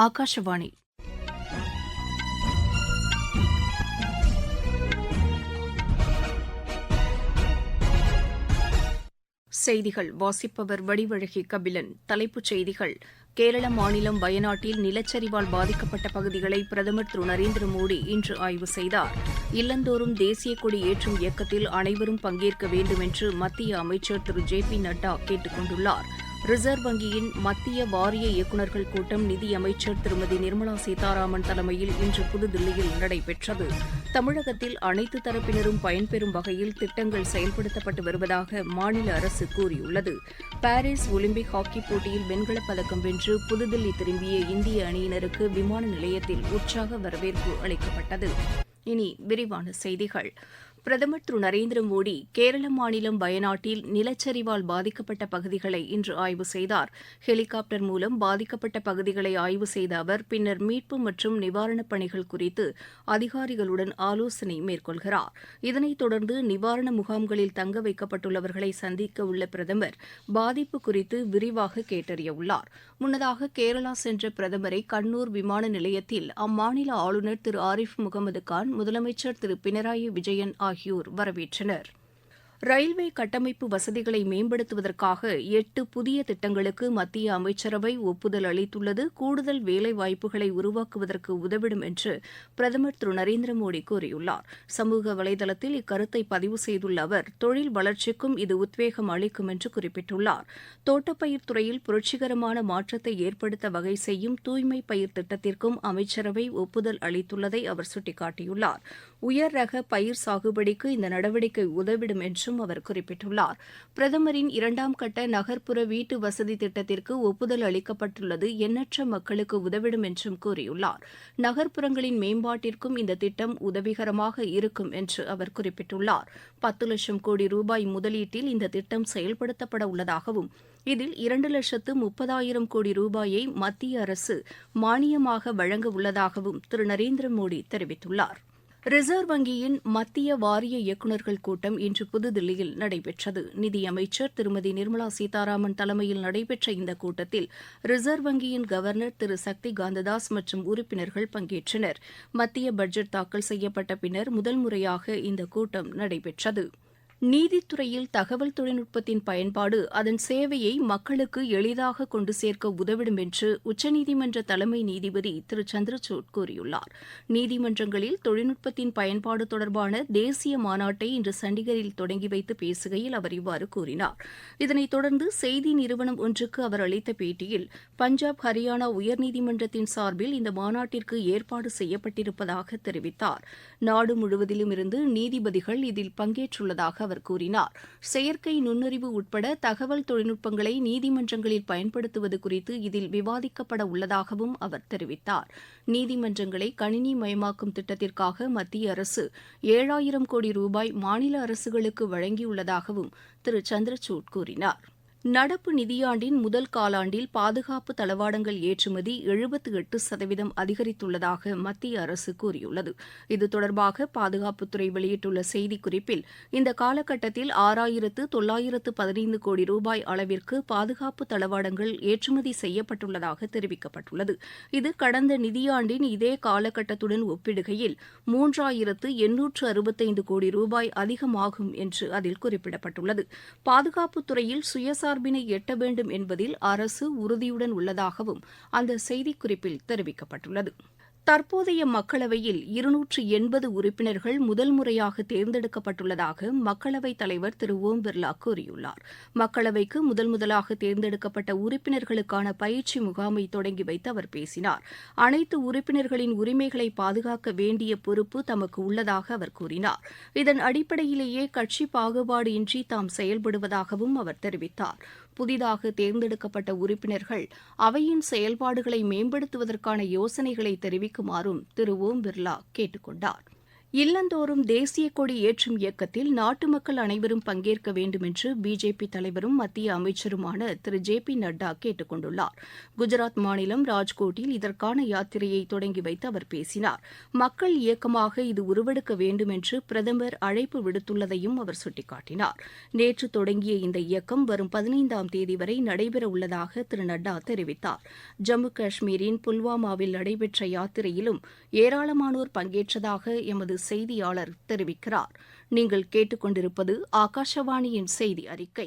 ஆகாஷவாணி செய்திகள் வாசிப்பவர் வடிவழகி கபிலன். தலைப்புச் செய்திகள்: கேரள மாநிலம் வயநாட்டில் நிலச்சரிவால் பாதிக்கப்பட்ட பகுதிகளை பிரதமர் திரு நரேந்திர மோடி இன்று ஆய்வு செய்தார். இல்லந்தோறும் தேசிய கொடி ஏற்றும் இயக்கத்தில் அனைவரும் பங்கேற்க வேண்டும் என்று மத்திய அமைச்சர் திரு ஜே.பி. நட்டா கேட்டுக் கொண்டுள்ளார். ரிசர்வ் வங்கியின் மத்திய வாரிய இயக்குநர்கள் கூட்டம் நிதியமைச்சர் திருமதி நிர்மலா சீதாராமன் தலைமையில் இன்று புதுதில்லியில் நடைபெற்றது. தமிழகத்தில் அனைத்து தரப்பினரும் பயன்பெறும் வகையில் திட்டங்கள் செயல்படுத்தப்பட்டு வருவதாக மாநில அரசு கூறியுள்ளது. பாரிஸ் ஒலிம்பிக் ஹாக்கிப் போட்டியில் வெண்கலப் பதக்கம் வென்று புதுதில்லி திரும்பிய இந்திய அணியினருக்கு விமான நிலையத்தில் உற்சாக வரவேற்பு அளிக்கப்பட்டது. இனி விரிவான செய்திகள். பிரதமர் திரு நரேந்திர மோடி கேரள மாநிலம் வயநாட்டில் நிலச்சரிவால் பாதிக்கப்பட்ட பகுதிகளை இன்று ஆய்வு செய்தார். ஹெலிகாப்டர் மூலம் பாதிக்கப்பட்ட பகுதிகளை ஆய்வு செய்த அவர் பின்னர் மீட்பு மற்றும் நிவாரணப் பணிகள் குறித்து அதிகாரிகளுடன் ஆலோசனை மேற்கொள்கிறார். இதனைத் தொடர்ந்து நிவாரண முகாம்களில் தங்க வைக்கப்பட்டுள்ளவர்களை சந்திக்க உள்ள பிரதமர் பாதிப்பு குறித்து விரிவாக கேட்டறியவுள்ளார். முன்னதாக கேரளா சென்ற பிரதமரை கண்ணூர் விமான நிலையத்தில் அம்மாநில ஆளுநர் திரு ஆரிஃப் முகமது கான், முதலமைச்சர் திரு பினராயி விஜயன் ஆகியோர் வரவேற்றனர். ரயில்வே கட்டமைப்பு வசதிகளை மேம்படுத்துவதற்காக 8 புதிய திட்டங்களுக்கு மத்திய அமைச்சரவை ஒப்புதல் அளித்துள்ளது. கூடுதல் வேலைவாய்ப்புகளை உருவாக்குவதற்கு உதவிடும் என்று பிரதமர் திரு நரேந்திர மோடி கூறியுள்ளார். சமூக வலைதளத்தில் இக்கருத்தை பதிவு செய்துள்ள அவர், தொழில் வளர்ச்சிக்கும் இது உத்வேகம் அளிக்கும் என்று குறிப்பிட்டுள்ளார். தோட்டப்பயிர் துறையில் புரட்சிகரமான மாற்றத்தை ஏற்படுத்த வகை செய்யும் தூய்மை பயிர் திட்டத்திற்கும் அமைச்சரவை ஒப்புதல் அளித்துள்ளதை அவர் சுட்டிக்காட்டியுள்ளார். உயர் ரக பயிர் சாகுபடிக்கு இந்த நடவடிக்கை உதவிடும் என்றும் அவர் குறிப்பிட்டுள்ளார். பிரதமரின் 2ஆம் கட்ட நகர்ப்புற வீட்டு வசதி திட்டத்திற்கு ஒப்புதல் அளிக்கப்பட்டுள்ளது எண்ணற்ற மக்களுக்கு உதவிடும் என்றும் கூறியுள்ளார். நகர்ப்புறங்களின் மேம்பாட்டிற்கும் இந்த திட்டம் உதவிகரமாக இருக்கும் என்று அவர் குறிப்பிட்டுள்ளார். 10 லட்சம் கோடி ரூபாய் முதலீட்டில் இந்த திட்டம் செயல்படுத்தப்பட உள்ளதாகவும் இதில் 2,30,000 கோடி ரூபாயை மத்திய அரசு மானியமாக வழங்க உள்ளதாகவும் திரு நரேந்திர மோடி தெரிவித்துள்ளார். ரிசர்வ் வங்கியின் மத்திய வாரிய இயக்குநர்கள் கூட்டம் இன்று புதுதில்லியில் நடைபெற்றது. நிதியமைச்சர் திருமதி நிர்மலா சீதாராமன் தலைமையில் நடைபெற்ற இந்த கூட்டத்தில் ரிசர்வ் வங்கியின் கவர்னர் திரு சக்தி காந்ததாஸ் மற்றும் உறுப்பினர்கள் பங்கேற்றனர். மத்திய பட்ஜெட் தாக்கல் செய்யப்பட்ட பின்னர் முதல் முறையாக இந்த கூட்டம் நடைபெற்றது. நீதித்துறையில் தகவல் தொழில்நுட்பத்தின் பயன்பாடு அதன் சேவையை மக்களுக்கு எளிதாக கொண்டு சேர்க்க உதவிடும் என்று உச்சநீதிமன்ற தலைமை நீதிபதி திரு சந்திரசூட் கூறியுள்ளார். நீதிமன்றங்களில் தொழில்நுட்பத்தின் பயன்பாடு தொடர்பான தேசிய மாநாட்டை இன்று சண்டிகரில் தொடங்கி வைத்து பேசுகையில் அவர் இவ்வாறு கூறினார். இதனைத் தொடர்ந்து செய்தி நிறுவனம் ஒன்றுக்கு அவர் அளித்த பேட்டியில், பஞ்சாப், ஹரியானா உயர்நீதிமன்றத்தின் சார்பில் இந்த மாநாட்டிற்கு ஏற்பாடு செய்யப்பட்டிருப்பதாக தெரிவித்தார். நாடு முழுவதிலும் இருந்து நீதிபதிகள் இதில் பங்கேற்றுள்ளதாக அவர் கூறினார். செயற்கை நுண்ணறிவு உட்பட தகவல் தொழில்நுட்பங்களை நீதிமன்றங்களில் பயன்படுத்துவது குறித்து இதில் விவாதிக்கப்பட உள்ளதாகவும் அவர் தெரிவித்தார். நீதிமன்றங்களை கணினி மயமாக்கும் திட்டத்திற்காக மத்திய அரசு 7,000 கோடி ரூபாய் மாநில அரசுகளுக்கு வழங்கியுள்ளதாகவும் திரு சந்திரசூட் கூறினார். நடப்பு நிதியாண்டின் முதல் காலாண்டில் பாதுகாப்பு தளவாடங்கள் ஏற்றுமதி 78% அதிகரித்துள்ளதாக மத்திய அரசு கூறியுள்ளது. இது தொடர்பாக பாதுகாப்புத்துறை வெளியிட்டுள்ள செய்திக்குறிப்பில், இந்த காலகட்டத்தில் 6,915 கோடி ரூபாய் அளவிற்கு பாதுகாப்பு தளவாடங்கள் ஏற்றுமதி செய்யப்பட்டுள்ளதாக தெரிவிக்கப்பட்டுள்ளது. இது கடந்த நிதியாண்டின் இதே காலகட்டத்துடன் ஒப்பிடுகையில் 3,865 கோடி ரூபாய் அதிகமாகும் என்று அதில் குறிப்பிடப்பட்டுள்ளது. பாதுகாப்புத்துறையில் சுயசார்பினை எட்ட வேண்டும் என்பதில் அரசு உறுதியுடன் உள்ளதாகவும் அந்த செய்திக்குறிப்பில் தெரிவிக்கப்பட்டுள்ளது. தற்போதைய மக்களவையில் 280 உறுப்பினர்கள் முதல் முறையாக தேர்ந்தெடுக்கப்பட்டுள்ளதாக மக்களவைத் தலைவர் திரு ஓம் பிர்லா கூறியுள்ளார். மக்களவைக்கு முதலாக தேர்ந்தெடுக்கப்பட்ட உறுப்பினர்களுக்கான பயிற்சி முகாமை தொடங்கி வைத்து அவர் பேசினார். அனைத்து உறுப்பினர்களின் உரிமைகளை பாதுகாக்க வேண்டிய பொறுப்பு தமக்கு உள்ளதாக அவர் கூறினார். இதன் அடிப்படையிலேயே கட்சி பாகுபாடு இன்றி தாம் செயல்படுவதாகவும் அவர் தெரிவித்தார். புதிதாக தேர்ந்தெடுக்கப்பட்ட உறுப்பினர்கள் அவையின் செயல்பாடுகளை மேம்படுத்துவதற்கான யோசனைகளை தெரிவிக்குமாறும் திரு ஓம் பிர்லா கேட்டுக் கொண்டார். இல்லந்தோறும் தேசிய கொடி ஏற்றும் இயக்கத்தில் நாட்டு மக்கள் அனைவரும் பங்கேற்க வேண்டும் என்று பிஜேபி தலைவரும் மத்திய அமைச்சருமான திரு ஜே பி நட்டா கேட்டுக் கொண்டுள்ளார். குஜராத் மாநிலம் ராஜ்கோட்டில் இதற்கான யாத்திரையை தொடங்கி வைத்து அவர் பேசினார். மக்கள் இயக்கமாக இது உருவெடுக்க வேண்டும் என்று பிரதமர் அழைப்பு விடுத்துள்ளதையும் அவர் சுட்டிக்காட்டினார். நேற்று தொடங்கிய இந்த இயக்கம் வரும் 15ஆம் தேதி வரை நடைபெறவுள்ளதாக திரு நட்டா தெரிவித்தார். ஜம்மு காஷ்மீரின் புல்வாமாவில் நடைபெற்ற யாத்திரையிலும் ஏராளமானோர் பங்கேற்றதாக எமது செய்தியாளர் தெரிவிக்கிறார். நீங்கள் கேட்டுக்கொண்டிருப்பது ஆகாஷவாணியின் செய்தி அறிக்கை.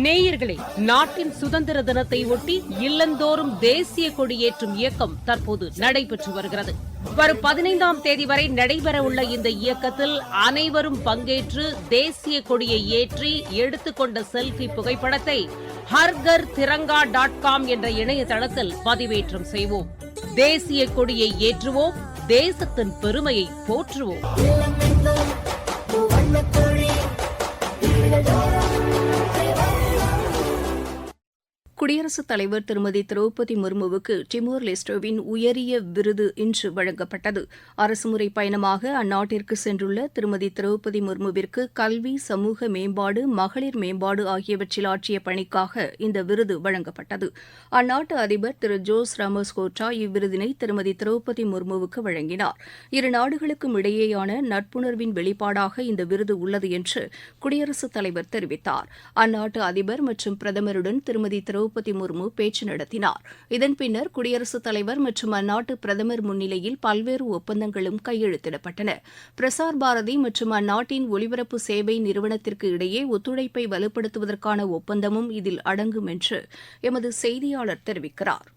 நேயர்களே, நாட்டின் சுதந்திர தினத்தை ஒட்டி இல்லந்தோறும் தேசிய கொடியேற்றும் இயக்கம் தற்போது நடைபெற்று வருகிறது. வரும் 15ஆம் தேதி வரை நடைபெறவுள்ள இந்த இயக்கத்தில் அனைவரும் பங்கேற்று தேசிய கொடியை ஏற்றி எடுத்துக்கொண்ட செல்ஃபி புகைப்படத்தை ஹர்கர் திரங்கா .com என்ற இணையதளத்தில் பதிவேற்றம் செய்வோம். தேசிய கொடியை ஏற்றுவோம், தேசத்தின் பெருமையை போற்றுவோம். குடியரசுத் தலைவர் திருமதி திரௌபதி முர்முவுக்கு டிமோர் லெஸ்டோவின் உயரிய விருது இன்று வழங்கப்பட்டது. அரசுமுறை பயணமாக அந்நாட்டிற்கு சென்றுள்ள திருமதி திரௌபதி முர்முவிற்கு கல்வி, சமூக மேம்பாடு, மகளிர் மேம்பாடு ஆகியவற்றில் ஆற்றிய பணிக்காக இந்த விருது வழங்கப்பட்டது. அந்நாட்டு அதிபர் திரு ஜோஸ் ராமோஸ் கோட்டா இவ்விருதினை திருமதி திரௌபதி முர்முவுக்கு வழங்கினார். இரு நாடுகளுக்கும் இடையேயான நட்புணர்வின் வெளிப்பாடாக இந்த விருது உள்ளது என்று குடியரசுத் தலைவர் தெரிவித்தார். அந்நாட்டு அதிபர் மற்றும் பிரதமருடன் திருமதி திரௌபதி முர்மு பேச்சு நடத்தினார். இதன் பின்னர் குடியரசுத் தலைவர் மற்றும் அந்நாட்டு பிரதமர் முன்னிலையில் பல்வேறு ஒப்பந்தங்களும் கையெழுத்திடப்பட்டன. பிரசார் பாரதி மற்றும் அந்நாட்டின் ஒலிபரப்பு சேவை நிறுவனத்திற்கு இடையே ஒத்துழைப்பை வலுப்படுத்துவதற்கான ஒப்பந்தமும் இதில் அடங்கும் என்று எமது செய்தியாளர் தெரிவிக்கிறார்.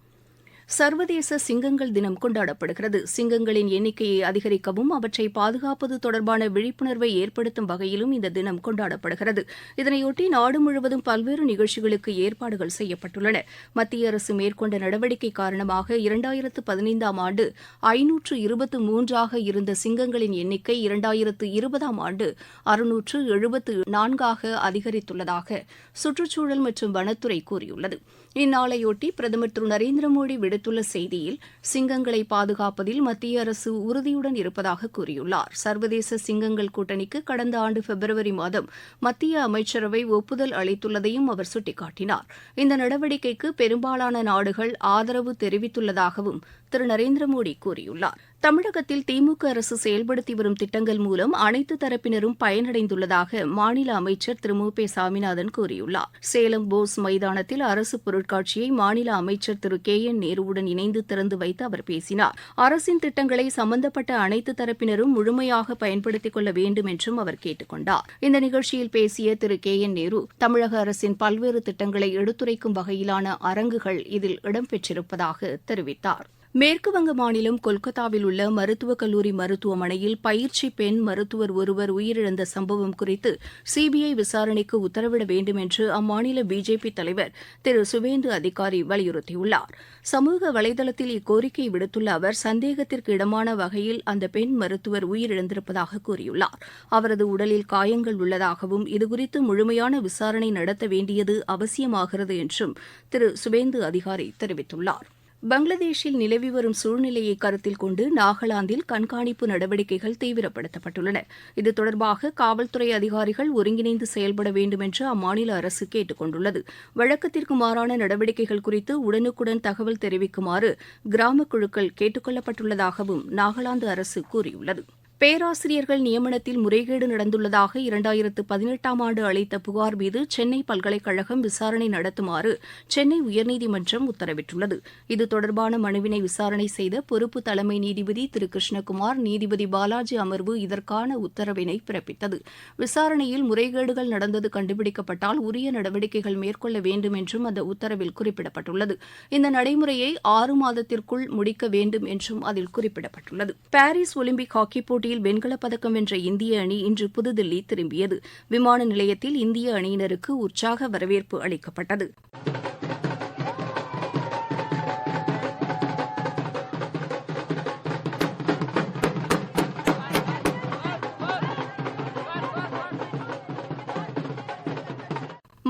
சர்வதேச சிங்கங்கள் தினம் கொண்டாடப்படுகிறது. சிங்கங்களின் எண்ணிக்கையை அதிகரிக்கவும் அவற்றை பாதுகாப்பது தொடர்பான விழிப்புணர்வை ஏற்படுத்தும் வகையிலும் இந்த தினம் கொண்டாடப்படுகிறது. இதனையொட்டி நாடு முழுவதும் பல்வேறு நிகழ்ச்சிகளுக்கு ஏற்பாடுகள் செய்யப்பட்டுள்ளன. மத்திய அரசு மேற்கொண்ட நடவடிக்கை காரணமாக 2015ஆம் ஆண்டு 523ஆக இருந்த சிங்கங்களின் எண்ணிக்கை 2020ஆம் ஆண்டு 674ஆக அதிகரித்துள்ளதாக சுற்றுச்சூழல் மற்றும் வனத்துறை கூறியுள்ளது. இந்நாளையொட்டி பிரதமர் திரு நரேந்திர மோடி விடுத்துள்ள செய்தியில் சிங்கங்களை பாதுகாப்பதில் மத்திய அரசு உறுதியுடன் இருப்பதாக கூறியுள்ளார். சர்வதேச சிங்கங்கள் கூட்டணிக்கு கடந்த ஆண்டு பிப்ரவரி மாதம் மத்திய அமைச்சரவை ஒப்புதல் அளித்துள்ளதையும் அவர் சுட்டிக்காட்டினார். இந்த நடவடிக்கைக்கு பெரும்பாலான நாடுகள் ஆதரவு தெரிவித்துள்ளதாகவும் திரு நரேந்திர மோடி கூறியுள்ளார். தமிழகத்தில் திமுக அரசு செயல்படுத்தி வரும் திட்டங்கள் மூலம் அனைத்து தரப்பினரும் பயனடைந்துள்ளதாக மாநில அமைச்சர் திரு மு. சாமிநாதன் கூறியுள்ளார். சேலம் போஸ் மைதானத்தில் அரசு பொருட்காட்சியை மாநில அமைச்சர் திரு கே என் நேருவுடன் இணைந்து திறந்து வைத்து அவர் பேசினார். அரசின் திட்டங்களை சம்பந்தப்பட்ட அனைத்து தரப்பினரும் முழுமையாக பயன்படுத்திக் கொள்ள வேண்டும் என்றும் அவர் கேட்டுக் கொண்டார். இந்த நிகழ்ச்சியில் பேசிய திரு கே என் நேரு, தமிழக அரசின் பல்வேறு திட்டங்களை எடுத்துரைக்கும் வகையிலான அரங்குகள் இதில் இடம்பெற்றிருப்பதாக தெரிவித்தார். மேற்குவங்க மாநிலம் கொல்கத்தாவில் உள்ள மருத்துவக் கல்லூரி மருத்துவமனையில் பயிற்சி பெண் மருத்துவர் ஒருவர் உயிரிழந்த சம்பவம் குறித்து சிபிஐ விசாரணைக்கு உத்தரவிட வேண்டும் என்று அம்மாநில பிஜேபி தலைவர் திரு சுவேந்து அதிகாரி வலியுறுத்தியுள்ளார். சமூக வலைதளத்தில் இக்கோரிக்கை விடுத்துள்ள அவர் சந்தேகத்திற்கு இடமான வகையில் அந்த பெண் மருத்துவர் உயிரிழந்திருப்பதாக கூறியுள்ளார். அவரது உடலில் காயங்கள் உள்ளதாகவும் இதுகுறித்து முழுமையான விசாரணை நடத்த வேண்டியது அவசியமாகிறது என்றும் திரு சுவேந்து அதிகாரி தெரிவித்துள்ளார். பங்களாதேஷில் நிலவி வரும் சூழ்நிலையை கருத்தில் கொண்டு நாகாலாந்தில் கண்காணிப்பு நடவடிக்கைகள் தீவிரப்படுத்தப்பட்டுள்ளன. இது தொடர்பாக காவல்துறை அதிகாரிகள் ஒருங்கிணைந்து செயல்பட வேண்டும் என்று அம்மாநில அரசு கேட்டுக் கொண்டுள்ளது. வழக்கத்திற்கு மாறான நடவடிக்கைகள் குறித்து உடனுக்குடன் தகவல் தெரிவிக்குமாறு கிராம குழுக்கள் கேட்டுக் கொள்ளப்பட்டுள்ளதாகவும் நாகாலாந்து அரசு கூறியுள்ளது. பேராசிரியர்கள் நியமனத்தில் முறைகேடு நடந்துள்ளதாக 2018ஆம் ஆண்டு அளித்த புகார் மீது சென்னை பல்கலைக்கழகம் விசாரணை நடத்துமாறு சென்னை உயர்நீதிமன்றம் உத்தரவிட்டுள்ளது. இது தொடர்பான மனுவினை விசாரணை செய்த பொறுப்பு தலைமை நீதிபதி திரு கிருஷ்ணகுமார், நீதிபதி பாலாஜி அமர்வு இதற்கான உத்தரவினை பிறப்பித்தது. விசாரணையில் முறைகேடுகள் நடந்தது கண்டுபிடிக்கப்பட்டால் உரிய நடவடிக்கைகள் மேற்கொள்ள வேண்டும் என்றும் அந்த உத்தரவில் குறிப்பிடப்பட்டுள்ளது. இந்த நடைமுறையை 6 மாதத்திற்குள் முடிக்க வேண்டும் என்றும் அதில் குறிப்பிடப்பட்டுள்ளது. பாரிஸ் ஒலிம்பிக் ஹாக்கி போட்டி வெண்கலப் பதக்கம் வென்ற இந்திய அணி இன்று புதுதில்லி திரும்பியது. விமான நிலையத்தில் இந்திய அணியினருக்கு உற்சாக வரவேற்பு அளிக்கப்பட்டது.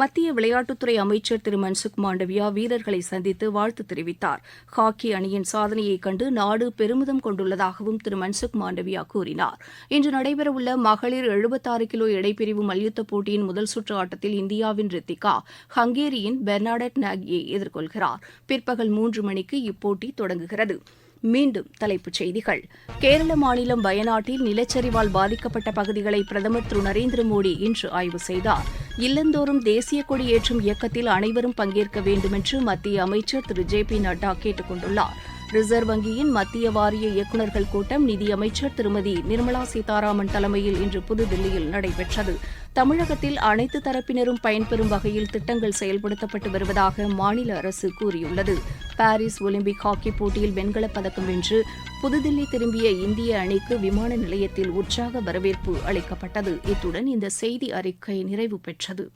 மத்திய மத்திய விளையாட்டுத்துறை அமைச்சர் திரு மன்சுக் மாண்டவியா வீரர்களை சந்தித்து வாழ்த்து தெரிவித்தார். ஹாக்கி அணியின் சாதனையைக் கண்டு நாடு பெருமிதம் கொண்டுள்ளதாகவும் திரு மன்சுக் மாண்டவியா கூறினார். இன்று நடைபெறவுள்ள மகளிர் 76 கிலோ எடைப்பிரிவு மல்யுத்தப் போட்டியின் முதல் சுற்று ஆட்டத்தில் இந்தியாவின் ரித்திகா ஹங்கேரியின் பெர்னாடெட் நாகியை எதிர்கொள்கிறார். பிற்பகல் 3 மணிக்கு இப்போட்டி தொடங்குகிறது. மீண்டும் தலைப்புச் செய்திகள். கேரள மாநிலம் வயநாட்டில் நிலச்சரிவால் பாதிக்கப்பட்ட பகுதிகளை பிரதமர் திரு நரேந்திர மோடி இன்று ஆய்வு செய்தார். இல்லந்தோறும் தேசிய கொடி ஏற்றும் இயக்கத்தில் அனைவரும் பங்கேற்க வேண்டுமென்று மத்திய அமைச்சர் திரு ஜே.பி. நட்டா கேட்டுக் கொண்டுள்ளார். ரிசர்வ் வங்கியின் மத்திய வாரிய இயக்குநர்கள் கூட்டம் நிதியமைச்சர் திருமதி நிர்மலா சீதாராமன் தலைமையில் இன்று புதுதில்லியில் நடைபெற்றது. தமிழகத்தில் அனைத்து தரப்பினரும் பயன்பெறும் வகையில் திட்டங்கள் செயல்படுத்தப்பட்டு வருவதாக மாநில அரசு கூறியுள்ளது. பாரிஸ் ஒலிம்பிக் ஹாக்கி போட்டியில் வெண்கலப் பதக்கம் வென்று புதுதில்லி திரும்பிய இந்திய அணிக்கு விமான நிலையத்தில் உற்சாக வரவேற்பு அளிக்கப்பட்டது. இத்துடன் இந்த செய்தி அறிக்கை நிறைவு பெற்றது.